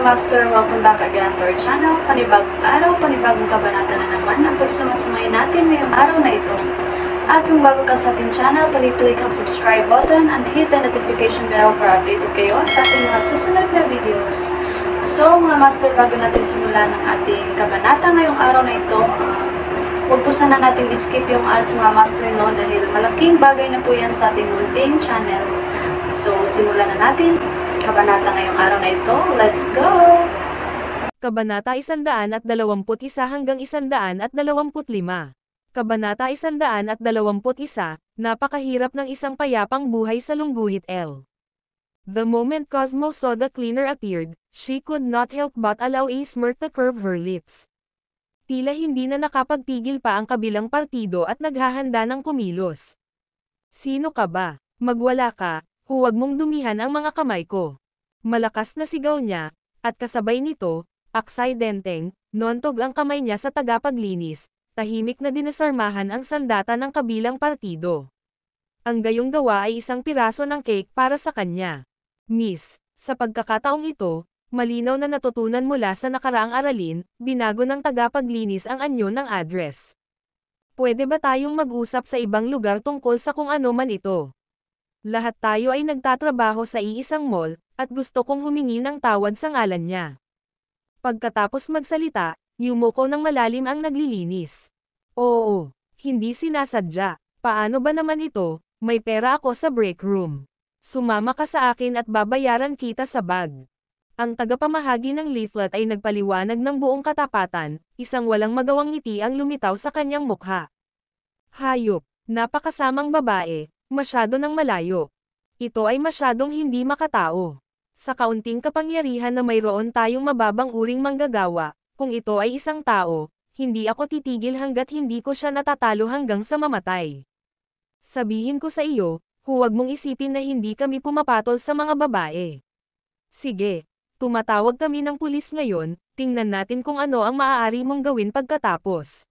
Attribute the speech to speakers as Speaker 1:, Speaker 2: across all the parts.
Speaker 1: Master, welcome back again to our channel. Panibagong araw, panibagong kabanata na naman ang pagsumasamayin natin ngayong araw na ito. At kung bago ka sa ating channel, pag-click ang subscribe button and hit the notification bell para updated kayo sa ating mga susunod na videos. So mga Master, bago natin simulan ang ating kabanata ngayong araw na ito, huwag po sana natin skip yung ads mga Master, no, dahil malaking bagay na po yan sa ating munting channel. So simulan na natin kabanata ngayong araw na ito. Let's go!
Speaker 2: Kabanata 121 hanggang 125. Kabanata 121, napakahirap ng isang payapang buhay sa lungguhit L. The moment Cosmo saw the cleaner appeared, she could not help but allow a smirk to curve her lips. Tila hindi na nakapagpigil pa ang kabilang partido at naghahanda ng kumilos. Sino ka ba? Magwala ka, huwag mong dumihan ang mga kamay ko. Malakas na sigaw niya, at kasabay nito, aksidenteng, nontog ang kamay niya sa tagapaglinis, tahimik na dinasarmahan ang sandata ng kabilang partido. Ang gayong gawa ay isang piraso ng cake para sa kanya. Miss, sa pagkakataong ito, malinaw na natutunan mula sa nakaraang aralin, binago ng tagapaglinis ang anyo ng address. Pwede ba tayong mag-usap sa ibang lugar tungkol sa kung ano man ito? Lahat tayo ay nagtatrabaho sa iisang mall, at gusto kong humingi ng tawad sa ngalan niya. Pagkatapos magsalita, yumuko ng malalim ang naglilinis. Oo, hindi sinasadya. Paano ba naman ito? May pera ako sa break room. Sumama ka sa akin at babayaran kita sa bag. Ang tagapamahagi ng leaflet ay nagpaliwanag ng buong katapatan, isang walang magawang ngiti ang lumitaw sa kanyang mukha. Hayop, napakasamang babae. Masyado ng malayo. Ito ay masyadong hindi makatao. Sa kaunting kapangyarihan na mayroon tayong mababang uring manggagawa, kung ito ay isang tao, hindi ako titigil hanggat hindi ko siya natatalo hanggang sa mamatay. Sabihin ko sa iyo, huwag mong isipin na hindi kami pumapatol sa mga babae. Sige, tumatawag kami ng pulis ngayon, tingnan natin kung ano ang maaari mong gawin pagkatapos.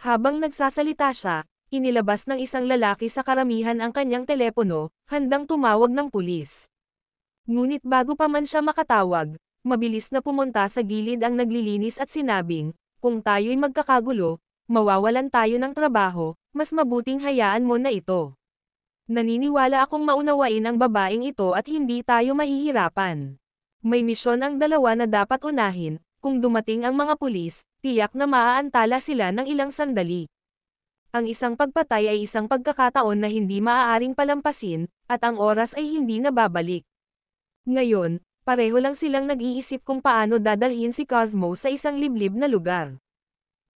Speaker 2: Habang nagsasalita siya, inilabas ng isang lalaki sa karamihan ang kanyang telepono, handang tumawag ng pulis. Ngunit bago pa man siya makatawag, mabilis na pumunta sa gilid ang naglilinis at sinabing, kung tayo'y magkakagulo, mawawalan tayo ng trabaho, mas mabuting hayaan mo na ito. Naniniwala akong maunawain ang babaeng ito at hindi tayo mahihirapan. May misyon ang dalawa na dapat unahin, kung dumating ang mga pulis, tiyak na maaantala sila ng ilang sandali. Ang isang pagpatay ay isang pagkakataon na hindi maaaring palampasin, at ang oras ay hindi na babalik. Ngayon, pareho lang silang nag-iisip kung paano dadalhin si Cosmo sa isang liblib na lugar.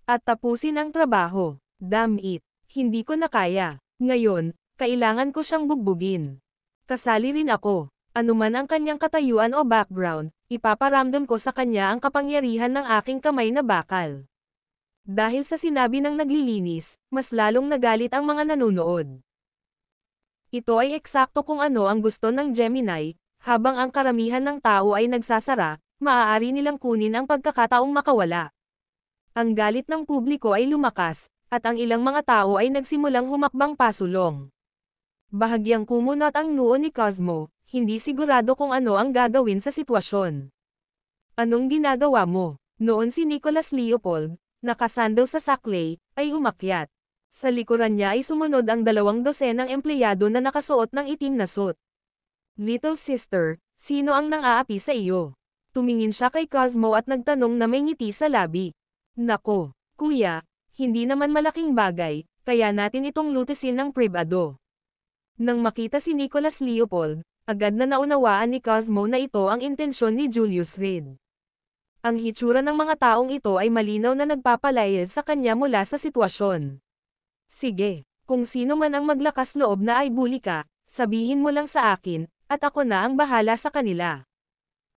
Speaker 2: At tapusin ang trabaho. Damn it, hindi ko na kaya. Ngayon, kailangan ko siyang bugbugin. Kasali rin ako. Anuman ang kanyang katayuan o background, ipaparamdam ko sa kanya ang kapangyarihan ng aking kamay na bakal. Dahil sa sinabi ng naglilinis, mas lalong nagalit ang mga nanunood. Ito ay eksakto kung ano ang gusto ng Gemini, habang ang karamihan ng tao ay nagsasara, maaari nilang kunin ang pagkakataong makawala. Ang galit ng publiko ay lumakas, at ang ilang mga tao ay nagsimulang humakbang pasulong. Bahagyang kumunot ang noo ni Cosmo, hindi sigurado kung ano ang gagawin sa sitwasyon. Anong ginagawa mo? Noon si Nicholas Leopold, nakasando sa saklay, ay umakyat. Sa likuran niya ay sumunod ang 2 dosenang empleyado na nakasuot ng itim na suit. Little sister, sino ang nang-aapi sa iyo? Tumingin siya kay Cosmo at nagtanong na may ngiti sa labi. Nako, kuya, hindi naman malaking bagay, kaya natin itong lutisin ng pribado. Nang makita si Nicholas Leopold, agad na naunawaan ni Cosmo na ito ang intensyon ni Julius Reed. Ang hitsura ng mga taong ito ay malinaw na nagpapalayas sa kanya mula sa sitwasyon. Sige, kung sino man ang maglakas loob na ay bully ka, sabihin mo lang sa akin, at ako na ang bahala sa kanila.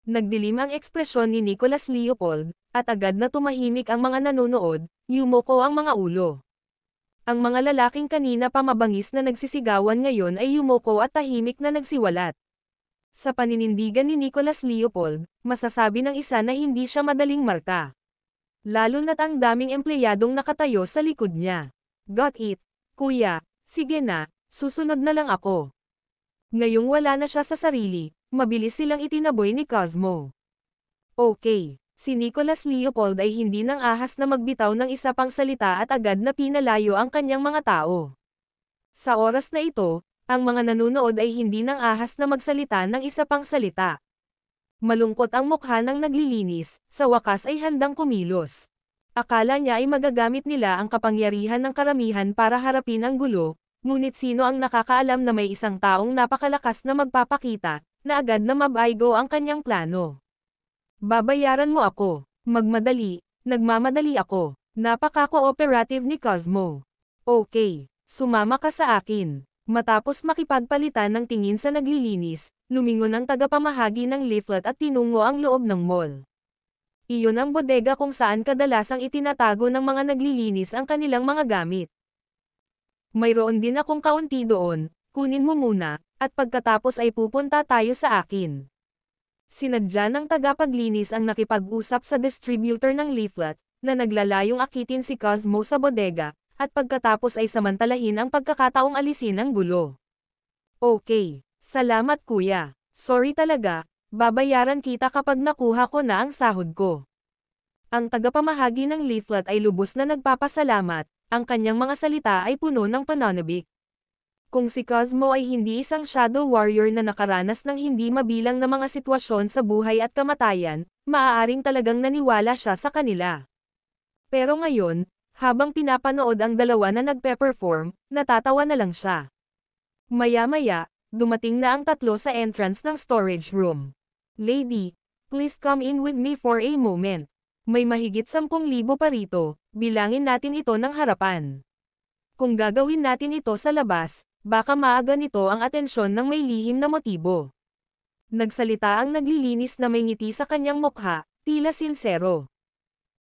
Speaker 2: Nagdilim ang ekspresyon ni Nicholas Leopold, at agad na tumahimik ang mga nanonood, yumuko ang mga ulo. Ang mga lalaking kanina pa mabangis na nagsisigawan ngayon ay yumuko at tahimik na nagsiwalat. Sa paninindigan ni Nicholas Leopold, masasabi ng isa na hindi siya madaling marka. Lalo na't ang daming empleyadong nakatayo sa likod niya. Got it, kuya, sige na, susunod na lang ako. Ngayong wala na siya sa sarili, mabilis silang itinaboy ni Cosmo. Okay. Si Nicholas Leopold ay hindi nang ahas na magbitaw ng isa pang salita at agad na pinalayo ang kanyang mga tao. Sa oras na ito, ang mga nanunood ay hindi nang ahas na magsalita ng isa pang salita. Malungkot ang mukha ng naglilinis, sa wakas ay handang kumilos. Akala niya ay magagamit nila ang kapangyarihan ng karamihan para harapin ang gulo, ngunit sino ang nakakaalam na may isang taong napakalakas na magpapakita, na agad na mabaygo ang kanyang plano. Babayaran mo ako. Magmadali, nagmamadali ako. Napaka-cooperative ni Cosmo. Okay, sumama ka sa akin. Matapos makipagpalitan ng tingin sa naglilinis, lumingon ang tagapamahagi ng leaflet at tinungo ang loob ng mall. Iyon ang bodega kung saan kadalasang itinatago ng mga naglilinis ang kanilang mga gamit. Mayroon din akong kaunti doon, kunin mo muna, at pagkatapos ay pupunta tayo sa akin. Sinadya ng tagapaglinis ang nakipag-usap sa distributor ng leaflet, na naglalayong akitin si Cosmo sa bodega, at pagkatapos ay samantalahin ang pagkakataong alisin ang gulo. Okay, salamat kuya. Sorry talaga, babayaran kita kapag nakuha ko na ang sahod ko. Ang tagapamahagi ng leaflet ay lubos na nagpapasalamat, ang kanyang mga salita ay puno ng pananabik. Kung si Cosmo ay hindi isang shadow warrior na nakaranas ng hindi mabilang na mga sitwasyon sa buhay at kamatayan, maaaring talagang naniwala siya sa kanila. Pero ngayon, habang pinapanood ang dalawa na nagpe-perform, natatawa na lang siya. Maya-maya, dumating na ang tatlo sa entrance ng storage room. Lady, please come in with me for a moment. May mahigit 10,000 pa rito, bilangin natin ito ng harapan. Kung gagawin natin ito sa labas, baka maaga nito ang atensyon ng may lihim na motibo. Nagsalita ang naglilinis na may ngiti sa kanyang mukha, tila sinsero.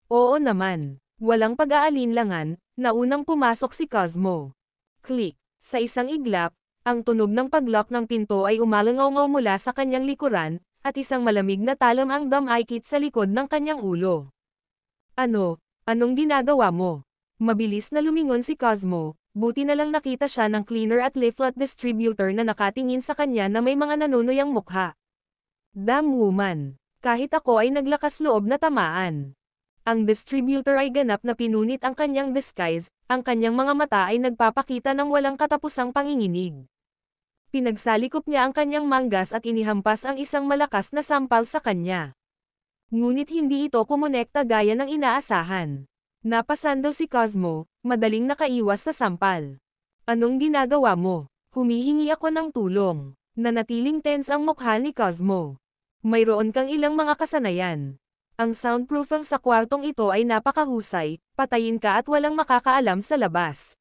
Speaker 2: Oo naman, walang pag-aalinlangan, naunang pumasok si Cosmo. Click, sa isang iglap, ang tunog ng pag-lock ng pinto ay umalangaw mula sa kanyang likuran, at isang malamig na talam ang damikit sa likod ng kanyang ulo. Anong ginagawa mo? Mabilis na lumingon si Cosmo. Buti na lang nakita siya ng cleaner at leaflet distributor na nakatingin sa kanya na may mga nanunuyang mukha. Damn woman! Kahit ako ay naglakas loob na tamaan. Ang distributor ay ganap na pinunit ang kanyang disguise, ang kanyang mga mata ay nagpapakita ng walang katapusang panginginig. Pinagsalikop niya ang kanyang manggas at inihampas ang isang malakas na sampal sa kanya. Ngunit hindi ito kumonekta gaya ng inaasahan. Napasando si Cosmo, madaling nakaiwas sa sampal. Anong ginagawa mo? Humihingi ako ng tulong. Nanatiling tense ang mukha ni Cosmo. Mayroon kang ilang mga kasanayan. Ang soundproofing sa kwartong ito ay napakahusay, patayin ka at walang makakaalam sa labas.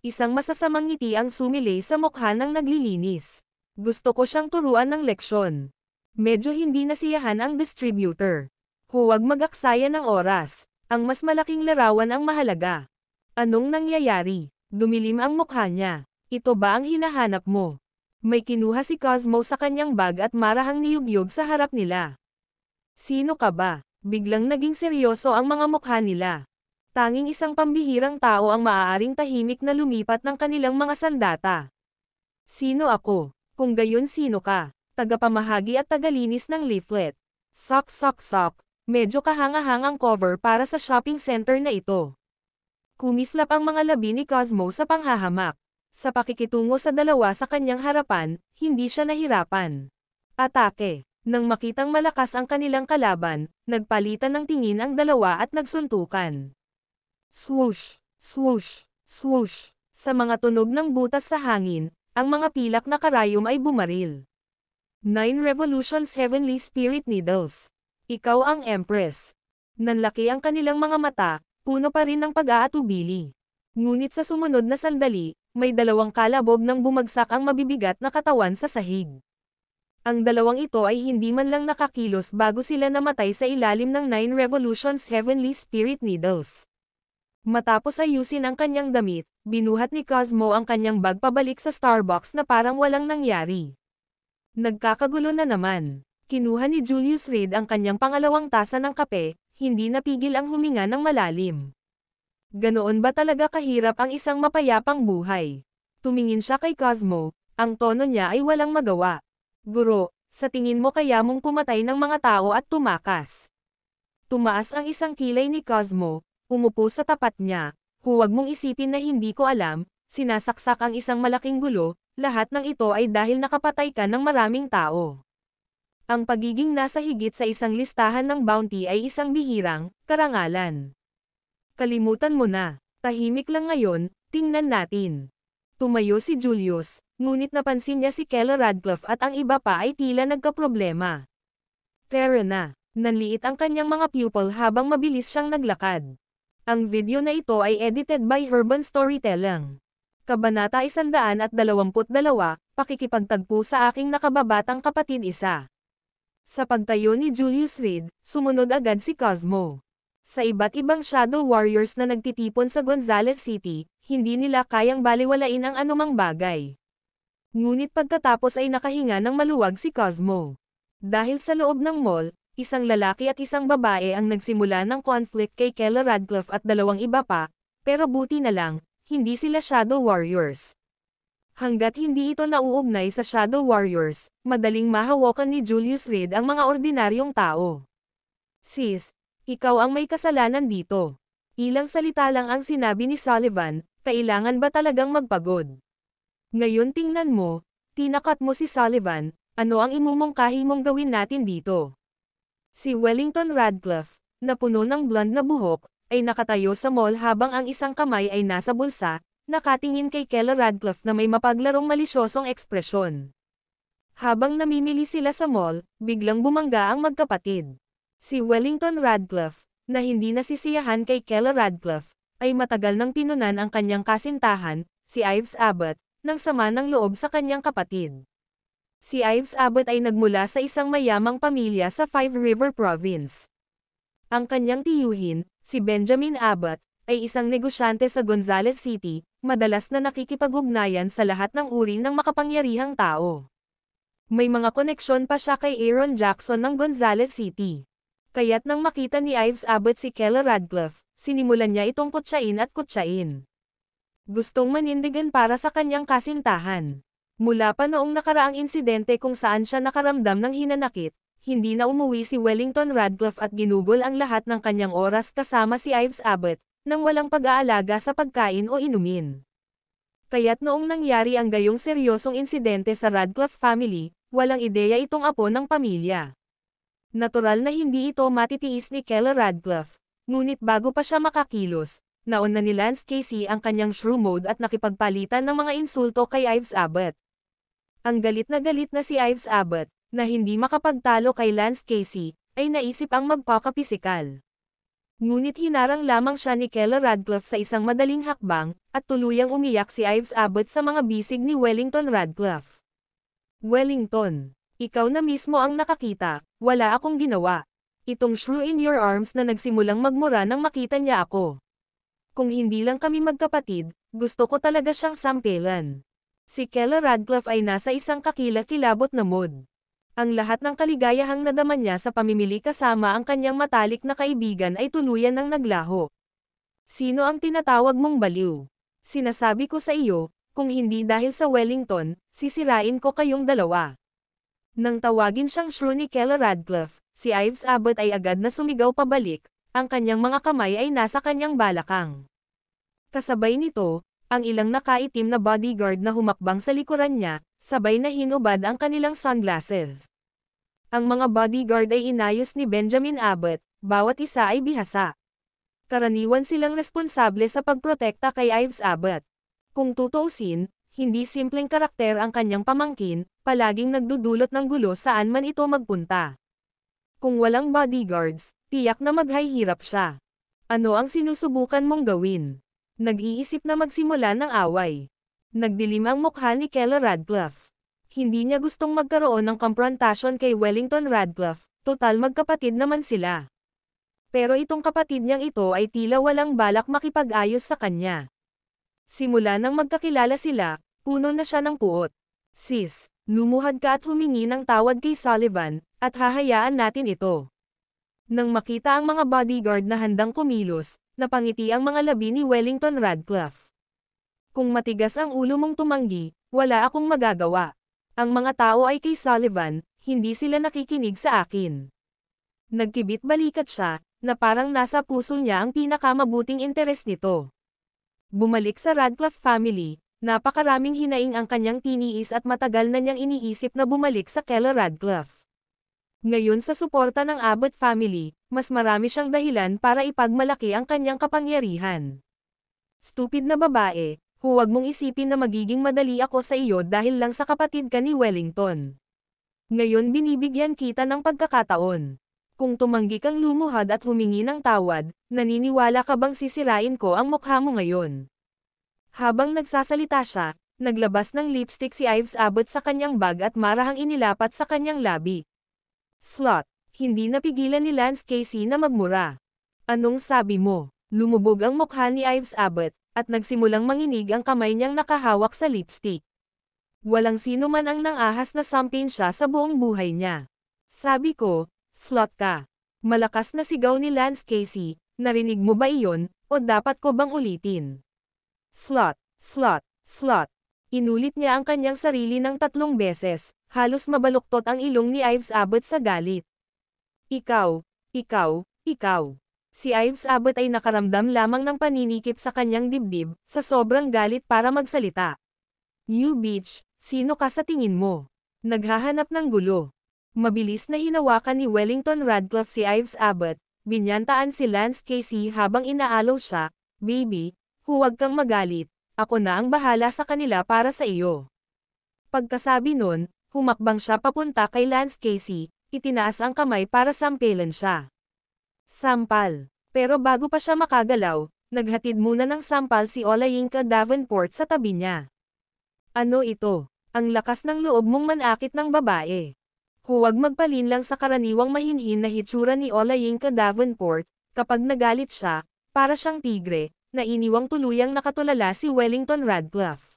Speaker 2: Isang masasamang ngiti ang sumilay sa mukha ng naglilinis. Gusto ko siyang turuan ng leksyon. Medyo hindi nasiyahan ang distributor. Huwag mag-aksaya ng oras. Ang mas malaking larawan ang mahalaga. Anong nangyayari? Dumilim ang mukha niya. Ito ba ang hinahanap mo? May kinuha si Cosmo sa kanyang bag at marahang niyugyug sa harap nila. Sino ka ba? Biglang naging seryoso ang mga mukha nila. Tanging isang pambihirang tao ang maaaring tahimik na lumipat ng kanilang mga sandata. Sino ako? Kung gayon sino ka? Tagapamahagi at tagalinis ng leaflet. Sok. Medyo kahanga-hangang cover para sa shopping center na ito. Kumislap ang mga labi ni Cosmo sa panghahamak. Sa pakikitungo sa dalawa sa kanyang harapan, hindi siya nahirapan. Atake. Nang makitang malakas ang kanilang kalaban, nagpalitan ng tingin ang dalawa at nagsuntukan. Swoosh, swoosh, swoosh. Sa mga tunog ng butas sa hangin, ang mga pilak na karayom ay bumaril. 9 Revolutions Heavenly Spirit Needles. Ikaw ang Empress. Nanlaki ang kanilang mga mata, puno pa rin ng pag-aatubili. Ngunit sa sumunod na sandali, may dalawang kalabog nang bumagsak ang mabibigat na katawan sa sahig. Ang dalawang ito ay hindi man lang nakakilos bago sila namatay sa ilalim ng 9 Revolutions Heavenly Spirit Needles. Matapos ayusin ang kanyang damit, binuhat ni Cosmo ang kanyang bag pabalik sa Starbucks na parang walang nangyari. Nagkakagulo na naman. Kinuha ni Julius Reed ang kanyang pangalawang tasa ng kape, hindi napigil ang huminga ng malalim. Ganoon ba talaga kahirap ang isang mapayapang buhay? Tumingin siya kay Cosmo, ang tono niya ay walang magawa. Guro, Sa tingin mo kaya mong pumatay ng mga tao at tumakas? Tumaas ang isang kilay ni Cosmo, umupo sa tapat niya. Huwag mong isipin na hindi ko alam, sinasaksak ang isang malaking gulo, lahat ng ito ay dahil nakapatay ka ng maraming tao. Ang pagiging nasa higit sa isang listahan ng bounty ay isang bihirang karangalan. Kalimutan mo na. Tahimik lang ngayon, tingnan natin. Tumayo si Julius, ngunit napansin niya si Keller Radcliffe at ang iba pa ay tila nagkaproblema. Tara na. Nanliit ang kanyang mga pupil habang mabilis siyang naglakad. Ang video na ito ay edited by Urban Storytelling. Kabanata 122, Pakikipagtagpo sa aking nakababatang kapatid isa. Sa pagtayo ni Julius Reed, sumunod agad si Cosmo. Sa iba't ibang Shadow Warriors na nagtitipon sa Gonzales City, hindi nila kayang baliwalain ang anumang bagay. Ngunit pagkatapos ay nakahinga ng maluwag si Cosmo. Dahil sa loob ng mall, isang lalaki at isang babae ang nagsimula ng conflict kay Keller Radcliffe at dalawang iba pa, pero buti na lang, hindi sila Shadow Warriors. Hanggat hindi ito nauugnay sa Shadow Warriors, madaling mahawakan ni Julius Reed ang mga ordinaryong tao. Sis, ikaw ang may kasalanan dito. Ilang salita lang ang sinabi ni Sullivan, kailangan ba talagang magpagod? Ngayon tingnan mo, tinakat mo si Sullivan, ano ang imumungkahi mong gawin natin dito? Si Wellington Radcliffe, na puno ng blonde na buhok, ay nakatayo sa mall habang ang isang kamay ay nasa bulsa, nakatingin kay Keller Radcliffe na may mapaglarong malisyosong ekspresyon. Habang namimili sila sa mall, biglang bumangga ang magkapatid. Si Wellington Radcliffe, na hindi nasisiyahan kay Keller Radcliffe, ay matagal nang pinunan ang kanyang kasintahan, si Ives Abbott, ng sama ng loob sa kanyang kapatid. Si Ives Abbott ay nagmula sa isang mayamang pamilya sa Five River Province. Ang kanyang tiyuhin, si Benjamin Abbott, ay isang negosyante sa Gonzales City, madalas na nakikipag-ugnayan sa lahat ng uri ng makapangyarihang tao. May mga koneksyon pa siya kay Aaron Jackson ng Gonzales City. Kaya't nang makita ni Ives Abbott si Keller Radcliffe, sinimulan niya itong kutsain at kutsain. Gustong manindigan para sa kanyang kasintahan. Mula pa noong nakaraang insidente kung saan siya nakaramdam ng hinanakit, hindi na umuwi si Wellington Radcliffe at ginugol ang lahat ng kanyang oras kasama si Ives Abbott, nang walang pag-aalaga sa pagkain o inumin. Kaya't noong nangyari ang gayong seryosong insidente sa Radcliffe family, walang ideya itong apo ng pamilya. Natural na hindi ito matitiis ni Keller Radcliffe, ngunit bago pa siya makakilos, nauna ni Lance Casey ang kanyang shrew mode at nakipagpalitan ng mga insulto kay Ives Abbott. Ang galit na si Ives Abbott, na hindi makapagtalo kay Lance Casey, ay naisip ang magpakapisikal. Ngunit hinarang lamang siya ni Keller Radcliffe sa isang madaling hakbang, at tuluyang umiyak si Ives Abbott sa mga bisig ni Wellington Radcliffe. Wellington, ikaw na mismo ang nakakita, wala akong ginawa. Itong shrew in your arms na nagsimulang magmura nang makita niya ako. Kung hindi lang kami magkapatid, gusto ko talaga siyang sampelan. Si Keller Radcliffe ay nasa isang kakilakilabot na mood. Ang lahat ng kaligayahang nadama niya sa pamimili kasama ang kanyang matalik na kaibigan ay tuluyan ng naglaho. Sino ang tinatawag mong baliw? Sinasabi ko sa iyo, kung hindi dahil sa Wellington, sisirain ko kayong dalawa. Nang tawagin siyang shrew ni Keller Radcliffe, si Ives Abbott ay agad na sumigaw pabalik, ang kanyang mga kamay ay nasa kanyang balakang. Kasabay nito, ang ilang nakaitim na bodyguard na humakbang sa likuran niya, sabay na hinubad ang kanilang sunglasses. Ang mga bodyguard ay inayos ni Benjamin Abbott, bawat isa ay bihasa. Karaniwan silang responsable sa pagprotekta kay Ives Abbott. Kung tutuusin, hindi simpleng karakter ang kanyang pamangkin, palaging nagdudulot ng gulo saan man ito magpunta. Kung walang bodyguards, tiyak na maghihirap siya. Ano ang sinusubukan mong gawin? Nag-iisip na magsimula ng away. Nagdilim ang mukha ni Keller Radcliffe. Hindi niya gustong magkaroon ng komprontasyon kay Wellington Radcliffe, total magkapatid naman sila. Pero itong kapatid niyang ito ay tila walang balak makipag-ayos sa kanya. Simula nang magkakilala sila, puno na siya ng puot. Sis, lumuhad ka at humingi ng tawad kay Sullivan, at hahayaan natin ito. Nang makita ang mga bodyguard na handang kumilos, napangiti ang mga labi ni Wellington Radcliffe. Kung matigas ang ulo mong tumanggi, wala akong magagawa. Ang mga tao ay kay Sullivan, Hindi sila nakikinig sa akin. Nagkibit-balikat siya, na parang nasa puso niya ang pinakamabuting interes nito. Bumalik sa Radcliffe family, napakaraming hinaing ang kanyang tiniis at matagal na niyang iniisip na bumalik sa Keller Radcliffe. Ngayon sa suporta ng Abbott family, mas marami siyang dahilan para ipagmalaki ang kanyang kapangyarihan. Stupid na babae, huwag mong isipin na magiging madali ako sa iyo dahil lang sa kapatid ka ni Wellington. Ngayon binibigyan kita ng pagkakataon. Kung tumanggi kang lumuhad at humingi ng tawad, naniniwala ka bang sisirain ko ang mukha mo ngayon? Habang nagsasalita siya, naglabas ng lipstick si Ives Abbott sa kanyang bag at marahang inilapat sa kanyang labi. Slot, hindi napigilan ni Lance Casey na magmura. Anong sabi mo? Lumubog ang mukha ni Ives Abbott, at nagsimulang manginig ang kamay niyang nakahawak sa lipstick. Walang sino man ang nangahas na sampin siya sa buong buhay niya. Sabi ko, slot ka. Malakas na sigaw ni Lance Casey, narinig mo ba iyon, o dapat ko bang ulitin? Slot, slot, slot. Inulit niya ang kanyang sarili ng 3 beses, halos mabaluktot ang ilong ni Ives Abbott sa galit. Ikaw, ikaw, ikaw. Si Ives Abbott ay nakaramdam lamang ng paninikip sa kanyang dibdib, sa sobrang galit para magsalita. You bitch, sino ka sa tingin mo? Naghahanap ng gulo. Mabilis na hinawakan ni Wellington Radcliffe si Ives Abbott, binyantaan si Lance Casey habang inaalaw siya, baby, huwag kang magalit, ako na ang bahala sa kanila para sa iyo. Pagkasabi nun, humakbang siya papunta kay Lance Casey, itinaas ang kamay para sampelan siya. Sampal. Pero bago pa siya makagalaw, naghatid muna ng sampal si Olayinka Davenport sa tabi niya. Ano ito? Ang lakas ng loob mong manakit ng babae. Huwag magpalinlang sa karaniwang mahinhin na hitsura ni Olayinka Davenport, kapag nagalit siya, para siyang tigre, na iniwang tuluyang nakatulala si Wellington Radcliffe.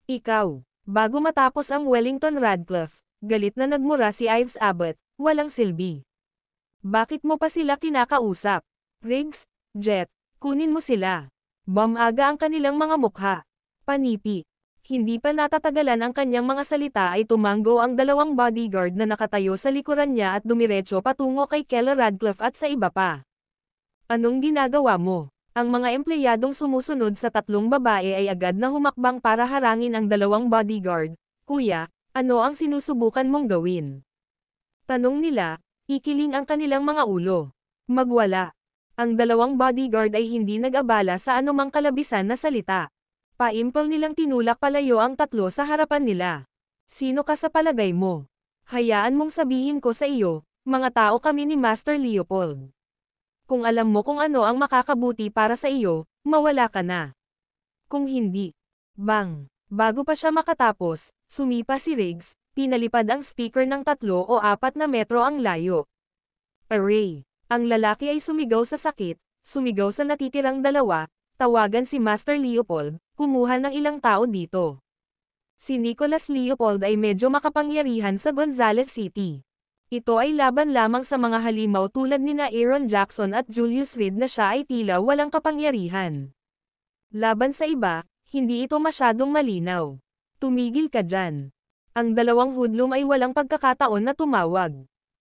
Speaker 2: Ikaw. Bago matapos ang Wellington Radcliffe, galit na nagmura si Ives Abbott, walang silbi. Bakit mo pa sila kinakausap? Riggs, Jet, kunin mo sila. Bumaga ang kanilang mga mukha. Panipi. Hindi pa natatagalan ang kanyang mga salita ay tumanggo ang 2 bodyguard na nakatayo sa likuran niya at dumiretso patungo kay Keller Radcliffe at sa iba pa. Anong ginagawa mo? Ang mga empleyadong sumusunod sa 3 babae ay agad na humakbang para harangin ang 2 bodyguard. Kuya, ano ang sinusubukan mong gawin? Tanong nila, ikiling ang kanilang mga ulo. Magwala. Ang 2 bodyguard ay hindi nag-abala sa anumang kalabisan na salita. Paimpol nilang tinulak palayo ang 3 sa harapan nila. Sino ka sa palagay mo? Hayaan mong sabihin ko sa iyo, mga tao kami ni Master Leopold. Kung alam mo kung ano ang makakabuti para sa iyo, mawala ka na. Kung hindi, bang. Bago pa siya makatapos, sumipa si Riggs, pinalipad ang speaker ng 3 o 4 na metro ang layo. Array. Ang lalaki ay sumigaw sa sakit, sumigaw sa natitirang 2, tawagan si Master Leopold, kumuha ng ilang tao dito. Si Nicholas Leopold ay medyo makapangyarihan sa Gonzales City. Ito ay laban lamang sa mga halimaw tulad nina Aaron Jackson at Julius Reed na siya ay tila walang kapangyarihan. Laban sa iba, hindi ito masyadong malinaw. Tumigil ka dyan. Ang 2 hoodlum ay walang pagkakataon na tumawag.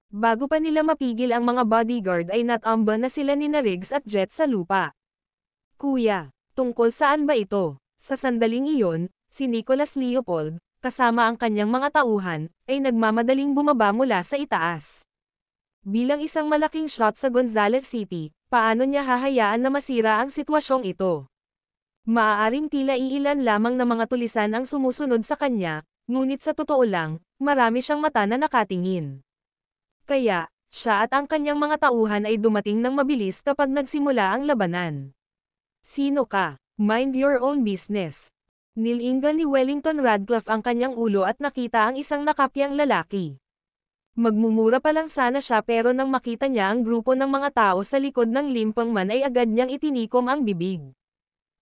Speaker 2: Bago pa nila mapigil ang mga bodyguard ay natamba na sila ni Riggs at Jet sa lupa. Kuya, tungkol saan ba ito? Sa sandaling iyon, si Nicholas Leopold, kasama ang kanyang mga tauhan, ay nagmamadaling bumaba mula sa itaas. Bilang isang malaking shot sa Gonzales City, paano niya hahayaan na masira ang sitwasyong ito? Maaaring tila iilan lamang na mga tulisan ang sumusunod sa kanya, ngunit sa totoo lang, marami siyang mata na nakatingin. Kaya, siya at ang kanyang mga tauhan ay dumating ng mabilis kapag nagsimula ang labanan. Sino ka? Mind your own business. Nilingan ni Wellington Radcliffe ang kanyang ulo at nakita ang isang nakapyang lalaki. Magmumura pa lang sana siya pero nang makita niya ang grupo ng mga tao sa likod ng limpangman ay agad niyang itinikom ang bibig.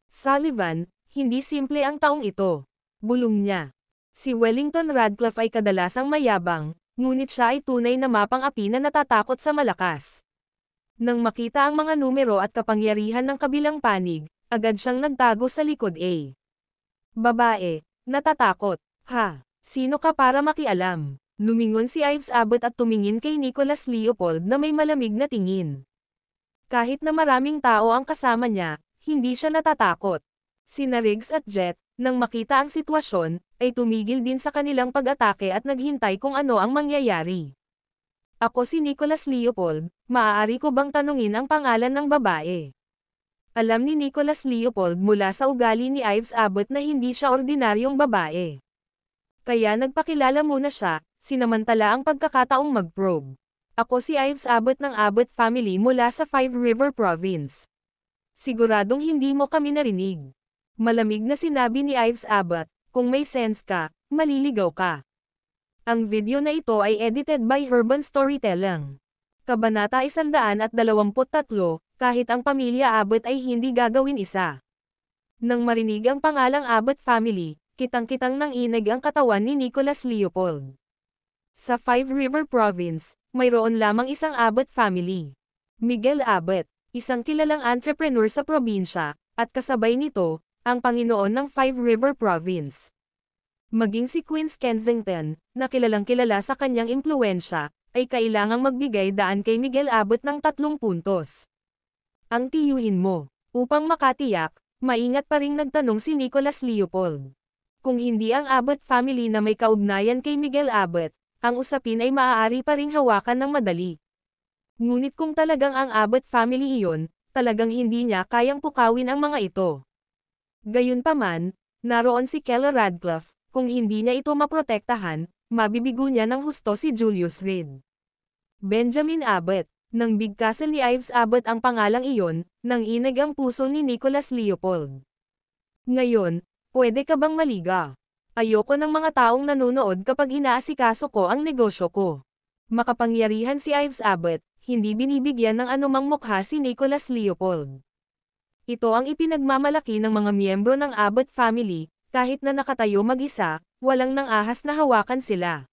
Speaker 2: Sullivan, hindi simple ang taong ito. Bulong niya. Si Wellington Radcliffe ay kadalasang mayabang, ngunit siya ay tunay na mapang-api na natatakot sa malakas. Nang makita ang mga numero at kapangyarihan ng kabilang panig, agad siyang nagtago sa likod A. Babae, natatakot. Ha, sino ka para makialam? Lumingon si Ives Abbott at tumingin kay Nicholas Leopold na may malamig na tingin. Kahit na maraming tao ang kasama niya, hindi siya natatakot. Sina Riggs at Jet, nang makita ang sitwasyon, ay tumigil din sa kanilang pag-atake at naghintay kung ano ang mangyayari. Ako si Nicholas Leopold, maaari ko bang tanungin ang pangalan ng babae? Alam ni Nicholas Leopold mula sa ugali ni Ives Abbott na hindi siya ordinaryong babae. Kaya nagpakilala muna siya, sinamantala ang pagkakataong mag-probe. Ako si Ives Abbott ng Abbott family mula sa Five River Province. Siguradong hindi mo kami narinig. Malamig na sinabi ni Ives Abbott, kung may sense ka, maliligaw ka. Ang video na ito ay edited by Urban Storytelling. Kabanata 123, kahit ang pamilya Abbott ay hindi gagawin isa. Nang marinig ang pangalang Abbott family, kitang-kitang nang inag ang katawan ni Nicholas Leopold. Sa Five River Province, mayroon lamang isang Abbott family. Miguel Abbott, isang kilalang entrepreneur sa probinsya, at kasabay nito, ang Panginoon ng Five River Province. Maging si Queen Kensington, na kilalang-kilala sa kanyang impluwensya, ay kailangang magbigay daan kay Miguel Abbott ng 3 puntos. Ang tiyuhin mo. Upang makatiyak, maingat pa ring nagtanong si Nicholas Leopold. Kung hindi ang Abbott family na may kaugnayan kay Miguel Abbott, ang usapin ay maaari pa ring hawakan ng madali. Ngunit kung talagang ang Abbott family iyon, talagang hindi niya kayang pukawin ang mga ito. Gayunpaman, naroon si Keller Radcliffe, kung hindi niya ito maprotektahan, mabibigo niya ng husto si Julius Reed. Benjamin Abbott, nang bigkasan ni Ives Abbott ang pangalang iyon, nang inag ang puso ni Nicholas Leopold. Ngayon, pwede ka bang maliga? Ayoko ng mga taong nanonood kapag inaasikaso ko ang negosyo ko. Makapangyarihan si Ives Abbott, hindi binibigyan ng anumang mukha si Nicholas Leopold. Ito ang ipinagmamalaki ng mga miyembro ng Abbott family, kahit na nakatayo mag-isa, walang nang ahas na hawakan sila.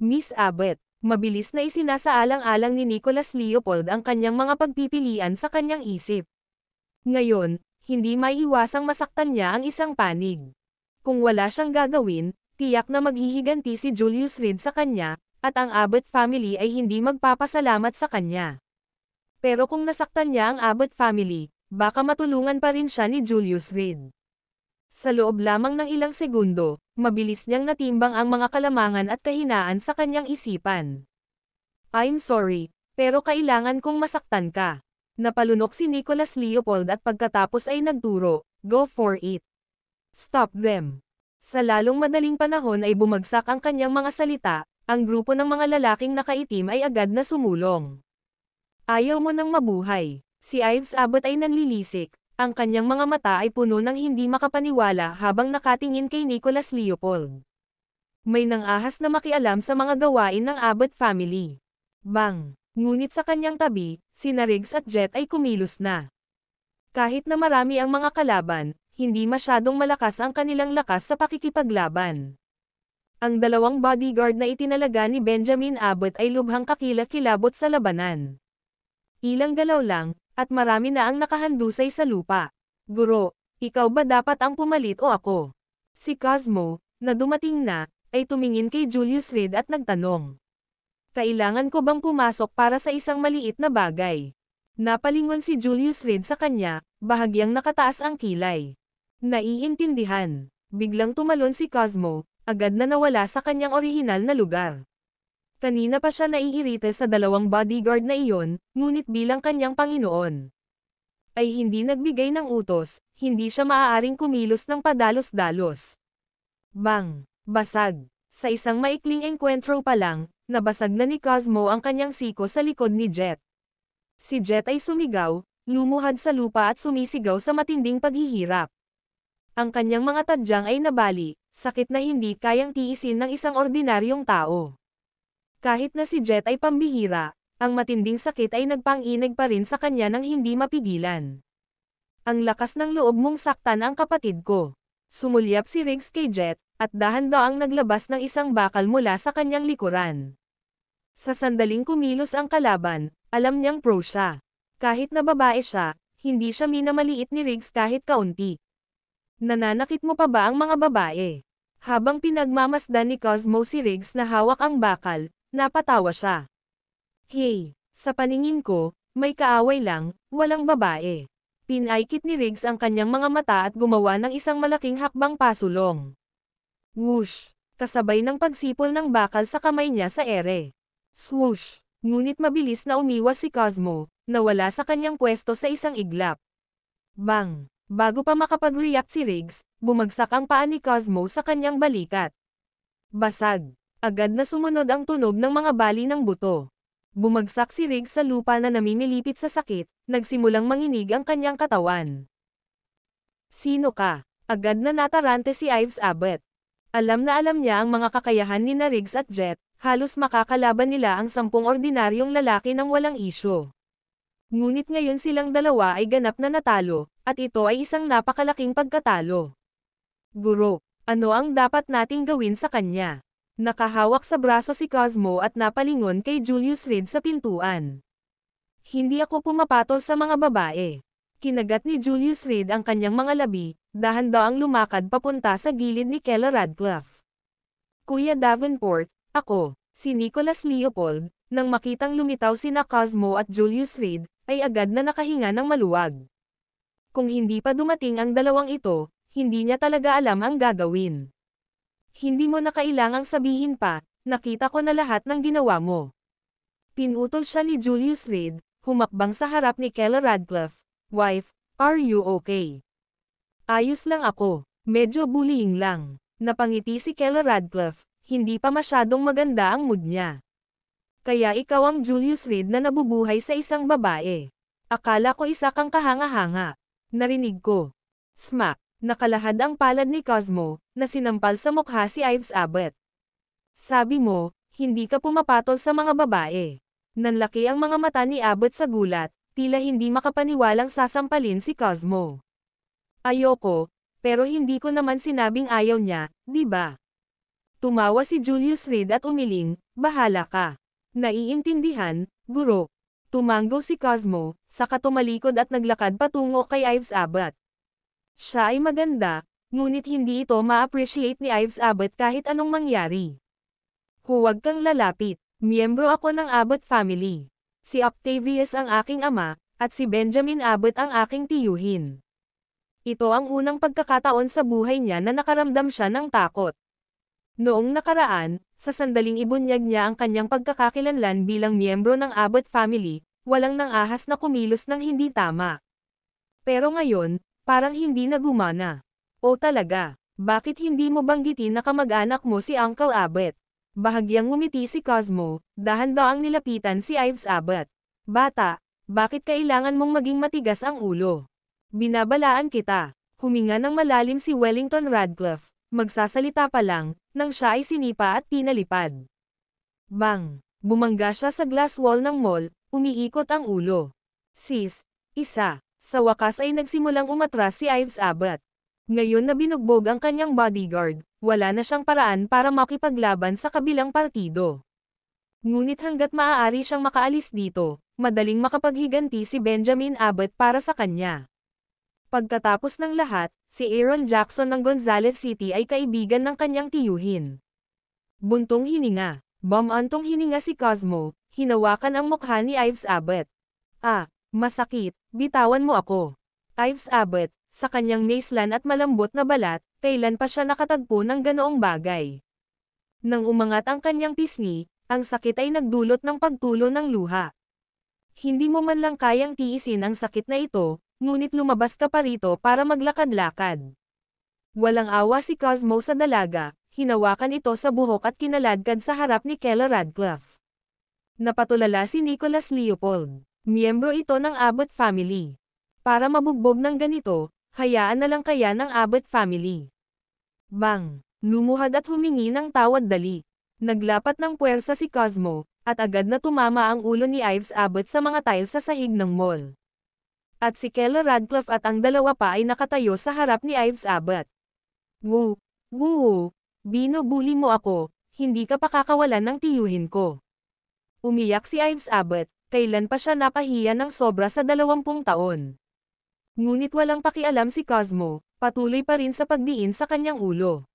Speaker 2: Miss Abbott, mabilis na isinasaalang-alang ni Nicholas Leopold ang kanyang mga pagpipilian sa kanyang isip. Ngayon, hindi maiiwasang masaktan niya ang isang panig. Kung wala siyang gagawin, tiyak na maghihiganti si Julius Reed sa kanya, at ang Abbott family ay hindi magpapasalamat sa kanya. Pero kung nasaktan niya ang Abbott family, baka matulungan pa rin siya ni Julius Reed. Sa loob lamang ng ilang segundo, mabilis niyang natimbang ang mga kalamangan at kahinaan sa kanyang isipan. I'm sorry, pero kailangan kong masaktan ka. Napalunok si Nicholas Leopold at pagkatapos ay nagturo, go for it. Stop them. Sa lalong madaling panahon ay bumagsak ang kanyang mga salita, ang grupo ng mga lalaking nakaitim ay agad na sumulong. Ayaw mo nang mabuhay. Si Ives Abbott ay nanlilisik, ang kanyang mga mata ay puno ng hindi makapaniwala habang nakatingin kay Nicholas Leopold. May nang-ahas na makialam sa mga gawain ng Abbott family. Bang! Ngunit sa kanyang tabi, sina Riggs at Jet ay kumilos na. Kahit na marami ang mga kalaban, hindi masyadong malakas ang kanilang lakas sa pakikipaglaban. Ang 2 bodyguard na itinalaga ni Benjamin Abbott ay lubhang kakilakilabot sa labanan. Ilang galaw lang, at marami na ang nakahandusay sa lupa. Guro, ikaw ba dapat ang pumalit o ako? Si Cosmo, na dumating na, ay tumingin kay Julius Reed at nagtanong. Kailangan ko bang pumasok para sa isang maliit na bagay? Napalingon si Julius Reed sa kanya, bahagyang nakataas ang kilay. Naiintindihan. Biglang tumalon si Cosmo, agad na nawala sa kanyang orihinal na lugar. Kanina pa siya naiirita sa 2 bodyguard na iyon, ngunit bilang kanyang Panginoon ay hindi nagbigay ng utos, hindi siya maaaring kumilos ng padalos-dalos. Bang! Basag! Sa isang maikling engkwentro pa lang, nabasag na ni Cosmo ang kanyang siko sa likod ni Jet. Si Jet ay sumigaw, lumuhad sa lupa at sumisigaw sa matinding paghihirap. Ang kanyang mga tadyang ay nabali, sakit na hindi kayang tiisin ng isang ordinaryong tao. Kahit na si Jet ay pambihira, ang matinding sakit ay nagpang-inag pa rin sa kanya nang hindi mapigilan. Ang lakas ng loob mong saktan ang kapatid ko. Sumulyap si Riggs kay Jet, at dahan-daang naglabas ng isang bakal mula sa kanyang likuran. Sa sandaling kumilos ang kalaban, alam niyang pro siya. Kahit na babae siya, hindi siya minamaliit ni Riggs kahit kaunti. Nananakit mo pa ba ang mga babae? Habang pinagmamasdan ni Cosmo si Riggs na hawak ang bakal, napatawa siya. Hey, sa paningin ko, may kaaway lang, walang babae. Pinaikit ni Riggs ang kanyang mga mata at gumawa ng isang malaking hakbang pasulong. Whoosh! Kasabay ng pagsipol ng bakal sa kamay niya sa ere. Swoosh! Ngunit mabilis na umiwas si Cosmo, nawala sa kanyang pwesto sa isang iglap. Bang! Bago pa makapag-react si Riggs, bumagsak ang paa ni Cosmo sa kanyang balikat. Basag. Agad na sumunod ang tunog ng mga bali ng buto. Bumagsak si Riggs sa lupa na namimilipit sa sakit, nagsimulang manginig ang kanyang katawan. Sino ka? Agad na natarante si Ives Abbott. Alam niya ang mga kakayahan ni na Riggs at Jet, halos makakalaban nila ang 10 ordinaryong lalaki ng walang isyo. Ngunit ngayon silang dalawa ay ganap na natalo, at ito ay isang napakalaking pagkatalo. Guro, ano ang dapat nating gawin sa kanya? Nakahawak sa braso si Cosmo at napalingon kay Julius Reed sa pintuan. Hindi ako pumapatol sa mga babae. Kinagat ni Julius Reed ang kanyang mga labi, dahan-daang lumakad papunta sa gilid ni Keller Radcliffe. Kuya Davenport, ako, si Nicholas Leopold, nang makitang lumitaw sina Cosmo at Julius Reed, ay agad na nakahinga ng maluwag. Kung hindi pa dumating ang dalawang ito, hindi niya talaga alam ang gagawin. Hindi mo na kailangang sabihin pa, nakita ko na lahat ng ginawa mo. Pinutol siya ni Julius Reed, humakbang sa harap ni Keller Radcliffe. Wife, are you okay? Ayos lang ako, medyo bullying lang. Napangiti si Keller Radcliffe, hindi pa masyadong maganda ang mood niya. Kaya ikaw ang Julius Reed na nabubuhay sa isang babae. Akala ko isa kang kahanga-hanga. Narinig ko. Smack! Nakalahad ang palad ni Cosmo, na sinampal sa mukha si Ives Abbott. Sabi mo, hindi ka pumapatol sa mga babae. Nanlaki ang mga mata ni Abbott sa gulat, tila hindi makapaniwalang sasampalin si Cosmo. Ayoko, pero hindi ko naman sinabing ayaw niya, di ba? Tumawa si Julius Reed at umiling, bahala ka. Naiintindihan, guro. Tumanggo si Cosmo, saka tumalikod at naglakad patungo kay Ives Abbott. Siya ay maganda, ngunit hindi ito ma-appreciate ni Ives Abbott kahit anong mangyari. Huwag kang lalapit, miyembro ako ng Abbott family. Si Octavius ang aking ama, at si Benjamin Abbott ang aking tiyuhin. Ito ang unang pagkakataon sa buhay niya na nakaramdam siya ng takot. Noong nakaraan, sa sandaling ibunyag niya ang kanyang pagkakakilanlan bilang miyembro ng Abbott family, walang nang-ahas na kumilos ng hindi tama. Pero ngayon, parang hindi na gumana. O talaga, bakit hindi mo banggitin na kamag-anak mo si Uncle Abbott? Bahagyang ngumiti si Cosmo, dahan-daang nilapitan si Ives Abbott. Bata, bakit kailangan mong maging matigas ang ulo? Binabalaan kita. Huminga ng malalim si Wellington Radcliffe, magsasalita pa lang, nang siya ay sinipa at pinalipad. Bang! Bumangga siya sa glass wall ng mall, umiikot ang ulo. Sis, isa. Sa wakas ay nagsimulang umatras si Ives Abbott. Ngayon na binugbog ang kanyang bodyguard, wala na siyang paraan para makipaglaban sa kabilang partido. Ngunit hanggat maaari siyang makaalis dito, madaling makapaghiganti si Benjamin Abbott para sa kanya. Pagkatapos ng lahat, si Aaron Jackson ng Gonzales City ay kaibigan ng kanyang tiyuhin. Buntong hininga, bumantong hininga si Cosmo, hinawakan ang mukha ni Ives Abbott. Ah, masakit, bitawan mo ako. Ives Abbott, sa kanyang naislan at malambot na balat, kailan pa siya nakatagpo ng ganoong bagay. Nang umangat ang kanyang pisngi, ang sakit ay nagdulot ng pagtulo ng luha. Hindi mo man lang kayang tiisin ang sakit na ito, ngunit lumabas ka pa rito para maglakad-lakad. Walang awa si Cosmo sa dalaga, hinawakan ito sa buhok at kinaladkad sa harap ni Keller Radcliffe. Napatulala si Nicholas Leopold, miyembro ito ng Abbott family. Para mabugbog ng ganito, hayaan na lang kaya ng Abbott family. Bang! Lumuhad at humingi ng tawad dali. Naglapat ng puwersa si Cosmo, at agad na tumama ang ulo ni Ives Abbott sa mga tiles sa sahig ng mall. At si Keller Radcliffe at ang dalawa pa ay nakatayo sa harap ni Ives Abbott. Woo! Woo! Binubuli mo ako, hindi ka pa kakawalan ng tiyuhin ko. Umiyak si Ives Abbott, kailan pa siya napahiya ng sobra sa 20 taon. Ngunit walang pakialam si Cosmo, patuloy pa rin sa pagdiin sa kanyang ulo.